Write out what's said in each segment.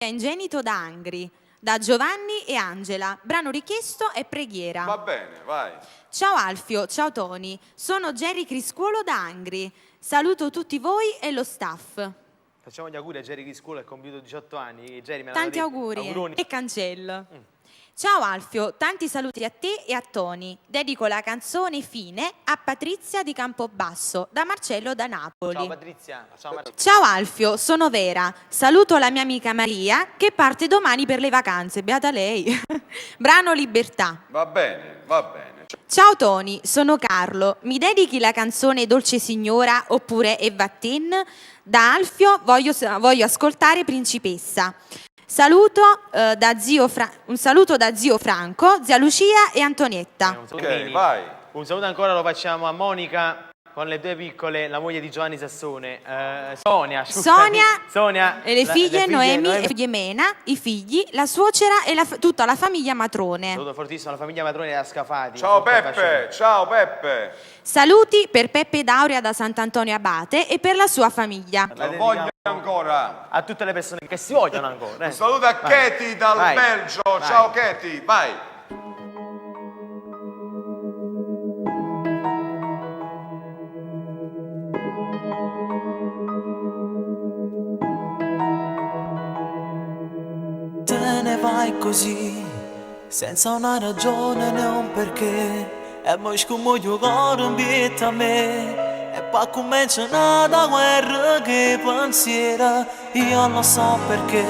Ingenito da Angri, da Giovanni e Angela. Brano richiesto è Preghiera. Va bene, vai. Ciao Alfio, ciao Tony, sono Jerry Criscuolo da Angri. Saluto tutti voi e lo staff. Facciamo gli auguri a Jerry Criscuolo che ha compiuto 18 anni. Jerry, Tanti auguri e cancello. Ciao Alfio, tanti saluti a te e a Tony. Dedico la canzone Fine a Patrizia di Campobasso, da Marcello da Napoli. Ciao Patrizia. Ciao Alfio, sono Vera. Saluto la mia amica Maria che parte domani per le vacanze. Beata lei. Brano Libertà. Va bene, va bene. Ciao Tony, sono Carlo. Mi dedichi la canzone Dolce Signora oppure E Vatten? Da Alfio voglio ascoltare Principessa. Un saluto da zio Franco, zia Lucia e Antonietta. Ok, vai. Un saluto ancora lo facciamo a Monica con le due piccole, la moglie di Giovanni Sassone, Sonia e le figlie Noemi e figlie Mena, i figli, la suocera e tutta la famiglia Matrone. Saluto fortissimo alla famiglia Matrone da Scafati. Ciao Peppe, ciao Peppe. Saluti per Peppe Dauria da Sant'Antonio Abate e per la sua famiglia. Lo voglio ancora. A tutte le persone che si vogliono ancora. Un saluto a Katie dal Belgio. Vai. Ciao Katie, vai. Te ne vai così, senza una ragione né un perché. E poi come giocare in vita a me. E poi comincia una guerra che pensiera. Io non so perché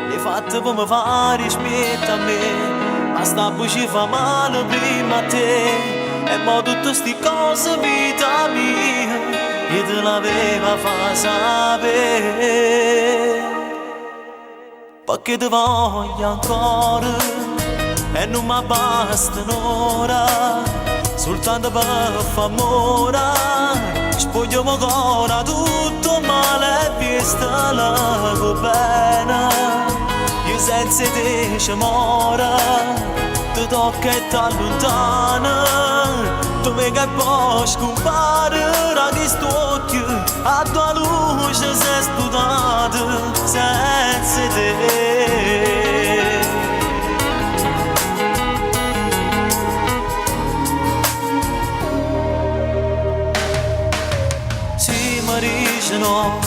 li fatto per mi fare spietta a me. Ma sta ci fa male prima a te. E mo tutte sti cose vita mia io te l'aveva fa sapere. Perché ti voglio ancora e non mi basta un'ora, soltanto per far amore. Spogliamo ancora tutto male e vista la bene. Io senza te ci muore, ti tocca e ti allontana. Tu mi che poi scompare da questo occhio, a tua luce sei sputata senza te. Si mi dice no,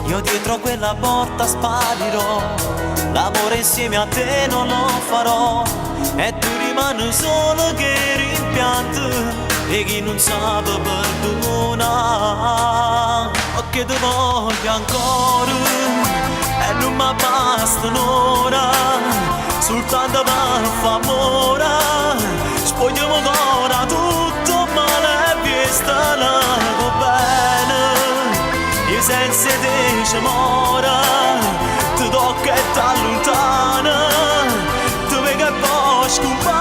io dietro quella porta sparirò. L'amore insieme a te non lo farò e tu rimani solo che rimpianto e chi non sa perdona. Perché ti voglio ancora e non mi basta un'ora, soltanto per far amore. Spogliamo ancora tutto male e vista la bene. Io senza te ci muore, ti tocca e ti allontana. Tu vedi che poi scompare